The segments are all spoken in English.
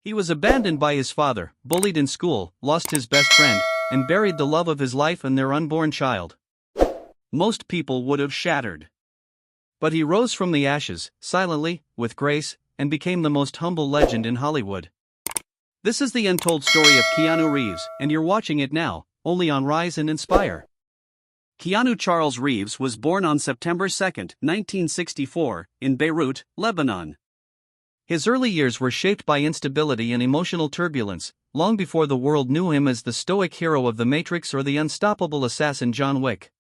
He was abandoned by his father, bullied in school, lost his best friend, and buried the love of his life and their unborn child. Most people would have shattered. But he rose from the ashes, silently, with grace, and became the most humble legend in Hollywood. This is the untold story of Keanu Reeves, and you're watching it now, only on Rise and Inspire. Keanu Charles Reeves was born on September 2, 1964, in Beirut, Lebanon. His early years were shaped by instability and emotional turbulence, long before the world knew him as the stoic hero of The Matrix or the unstoppable assassin John Wick.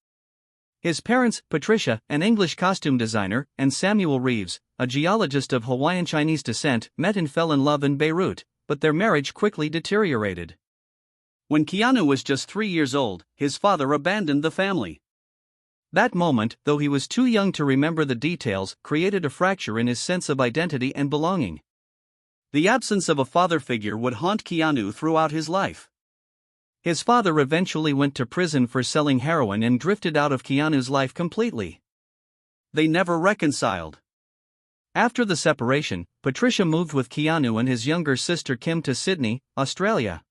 His parents, Patricia, an English costume designer, and Samuel Reeves, a geologist of Hawaiian Chinese descent, met and fell in love in Beirut, but their marriage quickly deteriorated. When Keanu was just 3 years old, his father abandoned the family. That moment, though he was too young to remember the details, created a fracture in his sense of identity and belonging. The absence of a father figure would haunt Keanu throughout his life. His father eventually went to prison for selling heroin and drifted out of Keanu's life completely. They never reconciled. After the separation, Patricia moved with Keanu and his younger sister Kim to Sydney, Australia.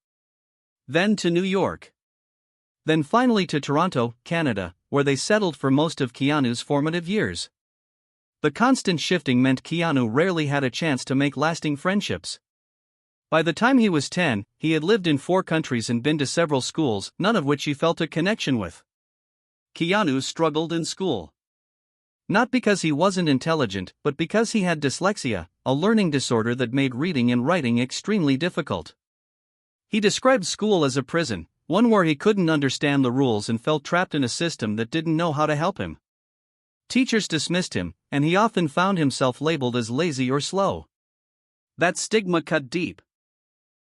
Then to New York. Then finally to Toronto, Canada, where they settled for most of Keanu's formative years. The constant shifting meant Keanu rarely had a chance to make lasting friendships. By the time he was 10, he had lived in 4 countries and been to several schools, none of which he felt a connection with. Keanu struggled in school. Not because he wasn't intelligent, but because he had dyslexia, a learning disorder that made reading and writing extremely difficult. He described school as a prison, one where he couldn't understand the rules and felt trapped in a system that didn't know how to help him. Teachers dismissed him, and he often found himself labeled as lazy or slow. That stigma cut deep.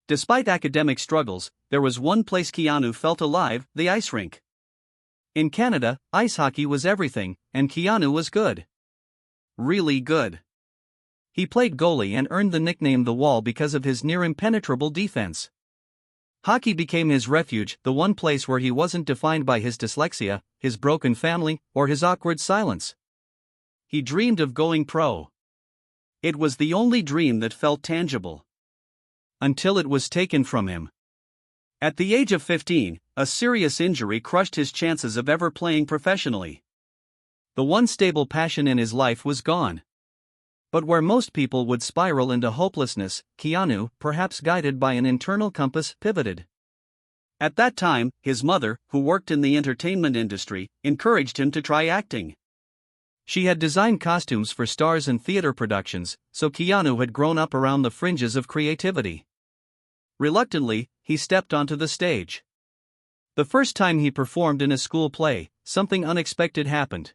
Despite academic struggles, there was one place Keanu felt alive: the ice rink. In Canada, ice hockey was everything, and Keanu was good. Really good. He played goalie and earned the nickname The Wall because of his near-impenetrable defense. Hockey became his refuge, the one place where he wasn't defined by his dyslexia, his broken family, or his awkward silence. He dreamed of going pro. It was the only dream that felt tangible. Until it was taken from him. At the age of 15, a serious injury crushed his chances of ever playing professionally. The one stable passion in his life was gone. But where most people would spiral into hopelessness, Keanu, perhaps guided by an internal compass, pivoted. At that time, his mother, who worked in the entertainment industry, encouraged him to try acting. She had designed costumes for stars and theater productions, so Keanu had grown up around the fringes of creativity. Reluctantly, he stepped onto the stage. The first time he performed in a school play, something unexpected happened.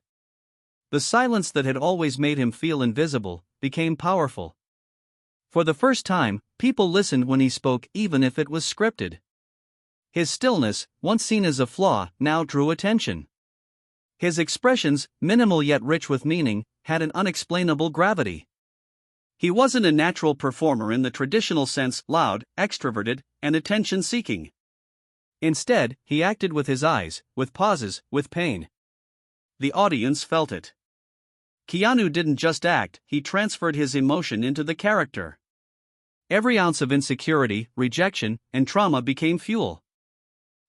The silence that had always made him feel invisible became powerful. For the first time, people listened when he spoke, even if it was scripted. His stillness, once seen as a flaw, now drew attention. His expressions, minimal yet rich with meaning, had an unexplainable gravity. He wasn't a natural performer in the traditional sense, loud, extroverted, and attention-seeking. Instead, he acted with his eyes, with pauses, with pain. The audience felt it. Keanu didn't just act, he transferred his emotion into the character. Every ounce of insecurity, rejection, and trauma became fuel.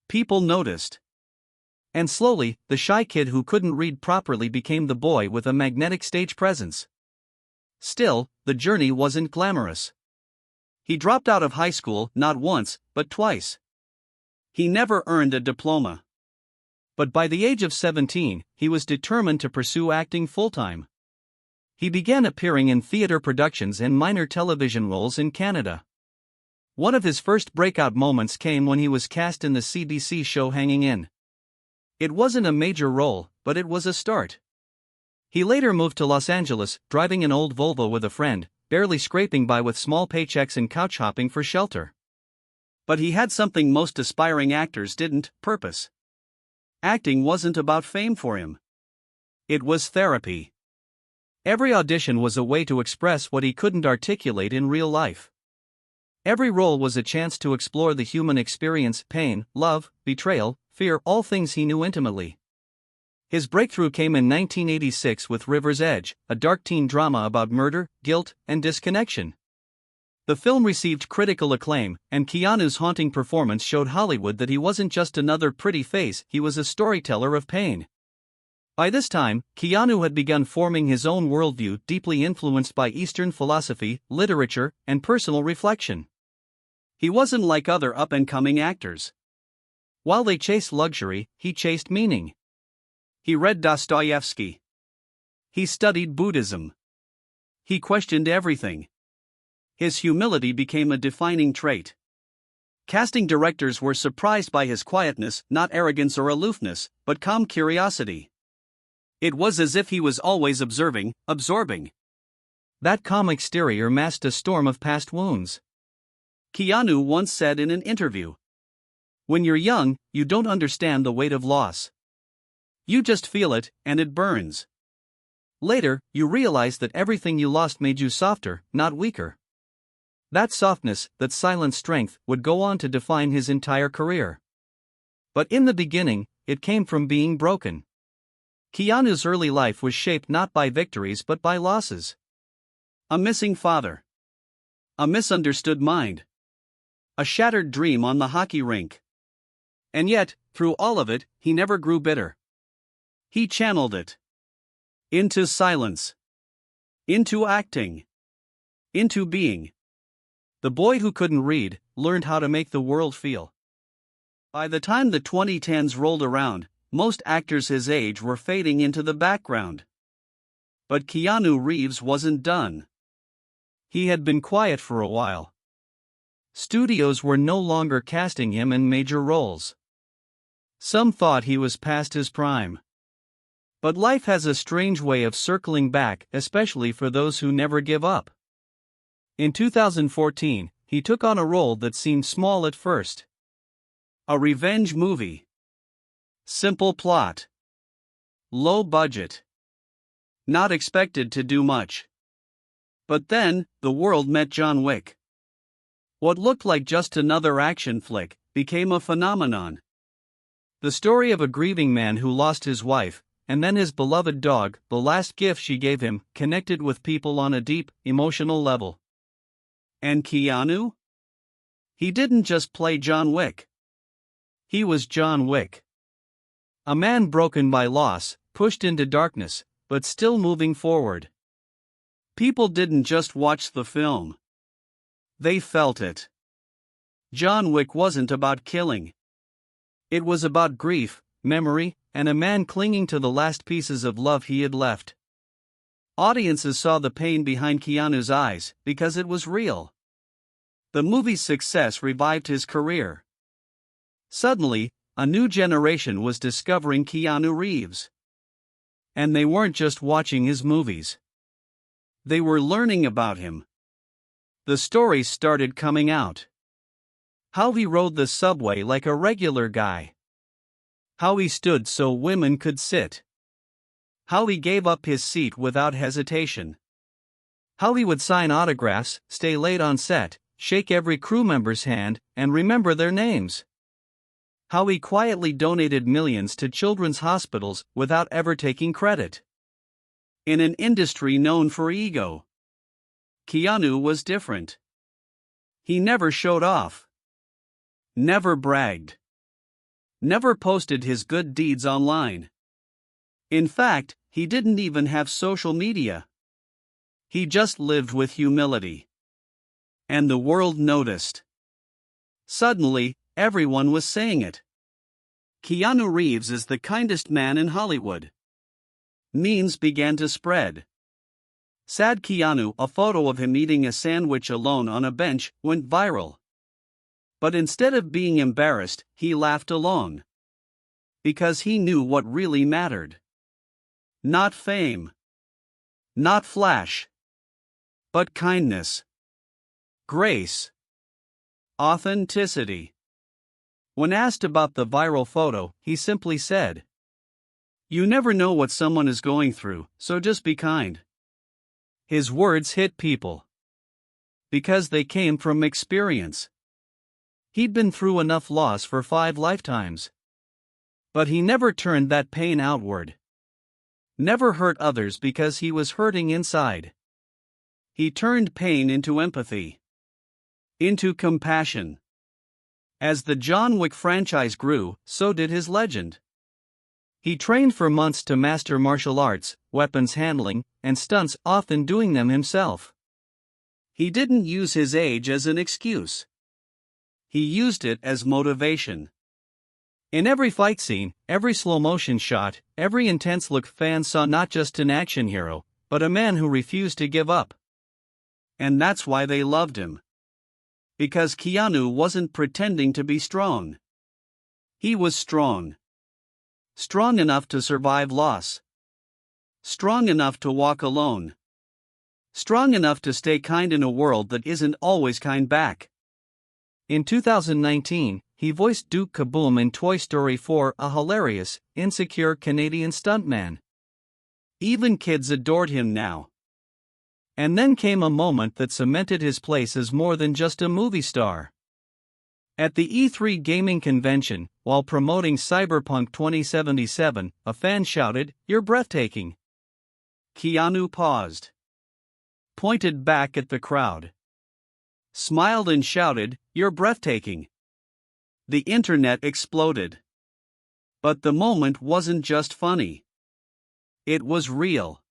People noticed. And slowly, the shy kid who couldn't read properly became the boy with a magnetic stage presence. Still, the journey wasn't glamorous. He dropped out of high school not once, but twice. He never earned a diploma. But by the age of 17, he was determined to pursue acting full-time. He began appearing in theater productions and minor television roles in Canada. One of his first breakout moments came when he was cast in the CBC show Hanging In. It wasn't a major role, but it was a start. He later moved to Los Angeles, driving an old Volvo with a friend, barely scraping by with small paychecks and couch hopping for shelter. But he had something most aspiring actors didn't: purpose. Acting wasn't about fame for him. It was therapy. Every audition was a way to express what he couldn't articulate in real life. Every role was a chance to explore the human experience: pain, love, betrayal, fear, all things he knew intimately. His breakthrough came in 1986 with River's Edge, a dark teen drama about murder, guilt, and disconnection. The film received critical acclaim, and Keanu's haunting performance showed Hollywood that he wasn't just another pretty face, he was a storyteller of pain. By this time, Keanu had begun forming his own worldview, deeply influenced by Eastern philosophy, literature, and personal reflection. He wasn't like other up-and-coming actors. While they chased luxury, he chased meaning. He read Dostoevsky. He studied Buddhism. He questioned everything. His humility became a defining trait. Casting directors were surprised by his quietness, not arrogance or aloofness, but calm curiosity. It was as if he was always observing, absorbing. That calm exterior masked a storm of past wounds. Keanu once said in an interview, "When you're young, you don't understand the weight of loss. You just feel it, and it burns. Later, you realize that everything you lost made you softer, not weaker." That softness, that silent strength, would go on to define his entire career. But in the beginning, it came from being broken. Keanu's early life was shaped not by victories but by losses. A missing father. A misunderstood mind. A shattered dream on the hockey rink. And yet, through all of it, he never grew bitter. He channeled it. Into silence. Into acting. Into being. The boy who couldn't read learned how to make the world feel. By the time the 2010s rolled around, most actors his age were fading into the background. But Keanu Reeves wasn't done. He had been quiet for a while. Studios were no longer casting him in major roles. Some thought he was past his prime. But life has a strange way of circling back, especially for those who never give up. In 2014, he took on a role that seemed small at first. A revenge movie. Simple plot. Low budget. Not expected to do much. But then, the world met John Wick. What looked like just another action flick became a phenomenon. The story of a grieving man who lost his wife, and then his beloved dog, the last gift she gave him, connected with people on a deep, emotional level. And Keanu? He didn't just play John Wick. He was John Wick. A man broken by loss, pushed into darkness, but still moving forward. People didn't just watch the film. They felt it. John Wick wasn't about killing. It was about grief, memory, and a man clinging to the last pieces of love he had left. Audiences saw the pain behind Keanu's eyes because it was real. The movie's success revived his career. Suddenly, a new generation was discovering Keanu Reeves. And they weren't just watching his movies. They were learning about him. The stories started coming out. How he rode the subway like a regular guy. How he stood so women could sit. How he gave up his seat without hesitation. How he would sign autographs, stay late on set, shake every crew member's hand, and remember their names. How he quietly donated millions to children's hospitals without ever taking credit. In an industry known for ego, Keanu was different. He never showed off. Never bragged. Never posted his good deeds online. In fact, he didn't even have social media. He just lived with humility. And the world noticed. Suddenly, everyone was saying it. Keanu Reeves is the kindest man in Hollywood. Memes began to spread. Sad Keanu, a photo of him eating a sandwich alone on a bench, went viral. But instead of being embarrassed, he laughed along. Because he knew what really mattered. Not fame. Not flash. But kindness. Grace. Authenticity. When asked about the viral photo, he simply said, "You never know what someone is going through, so just be kind." His words hit people. Because they came from experience. He'd been through enough loss for 5 lifetimes. But he never turned that pain outward. Never hurt others because he was hurting inside. He turned pain into empathy. into compassion. As the John Wick franchise grew, so did his legend. He trained for months to master martial arts, weapons handling, and stunts, often doing them himself. He didn't use his age as an excuse. He used it as motivation. In every fight scene, every slow-motion shot, every intense look, fans saw not just an action hero, but a man who refused to give up. And that's why they loved him. Because Keanu wasn't pretending to be strong. He was strong. Strong enough to survive loss. Strong enough to walk alone. Strong enough to stay kind in a world that isn't always kind back. In 2019, he voiced Duke Kaboom in Toy Story 4, a hilarious, insecure Canadian stuntman. Even kids adored him now. And then came a moment that cemented his place as more than just a movie star. At the E3 gaming convention, while promoting Cyberpunk 2077, a fan shouted, "You're breathtaking." Keanu paused, pointed back at the crowd, smiled and shouted, "You're breathtaking." The internet exploded. But the moment wasn't just funny. It was real.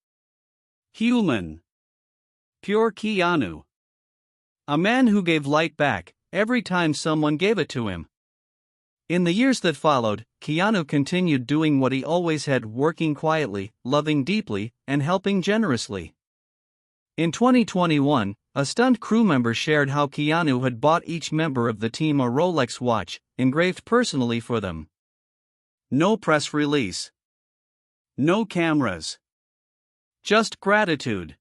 Human. Pure Keanu. A man who gave light back every time someone gave it to him. In the years that followed, Keanu continued doing what he always had, working quietly, loving deeply, and helping generously. In 2021, a stunt crew member shared how Keanu had bought each member of the team a Rolex watch, engraved personally for them. No press release. No cameras. Just gratitude.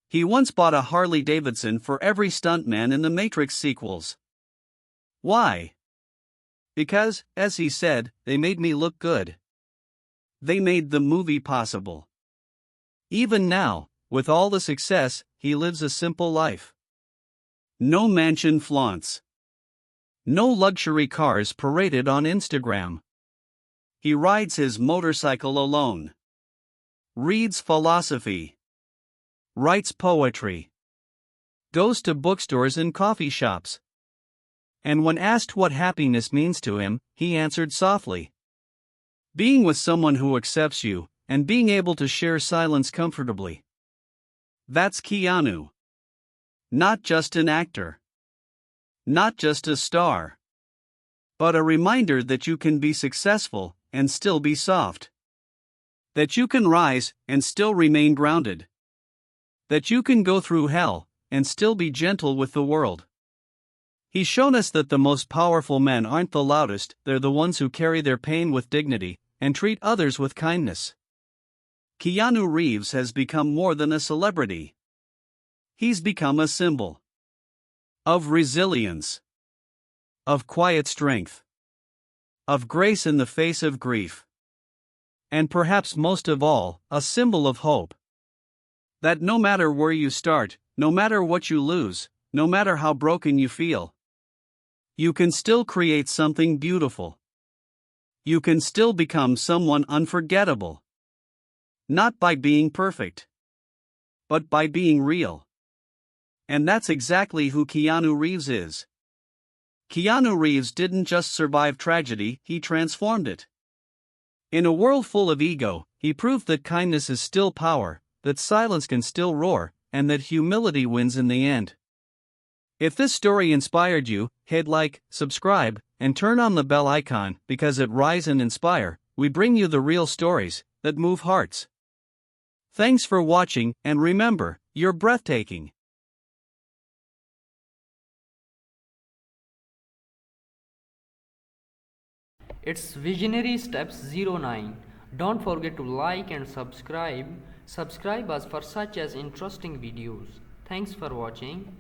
He once bought a Harley Davidson for every stuntman in the Matrix sequels. Why? Because, as he said, they made me look good. They made the movie possible. Even now, with all the success, he lives a simple life. No mansion flaunts. No luxury cars paraded on Instagram. He rides his motorcycle alone. Reads philosophy. Writes poetry. Goes to bookstores and coffee shops. And when asked what happiness means to him, he answered softly, "Being with someone who accepts you, and being able to share silence comfortably." That's Keanu. Not just an actor. Not just a star. But a reminder that you can be successful and still be soft. That you can rise and still remain grounded. That you can go through hell and still be gentle with the world. He's shown us that the most powerful men aren't the loudest, they're the ones who carry their pain with dignity and treat others with kindness. Keanu Reeves has become more than a celebrity. He's become a symbol of resilience, of quiet strength, of grace in the face of grief, and perhaps most of all, a symbol of hope. That no matter where you start, no matter what you lose, no matter how broken you feel, you can still create something beautiful. You can still become someone unforgettable. Not by being perfect, but by being real. And that's exactly who Keanu Reeves is. Keanu Reeves didn't just survive tragedy, he transformed it. In a world full of ego, he proved that kindness is still power, that silence can still roar, and that humility wins in the end. If this story inspired you, hit like, subscribe, and turn on the bell icon, because at Rise and Inspire, we bring you the real stories that move hearts. Thanks for watching, and remember, you're breathtaking. It's Visionary Steps 09. Don't forget to like and subscribe. Subscribe us for such as interesting videos. Thanks for watching.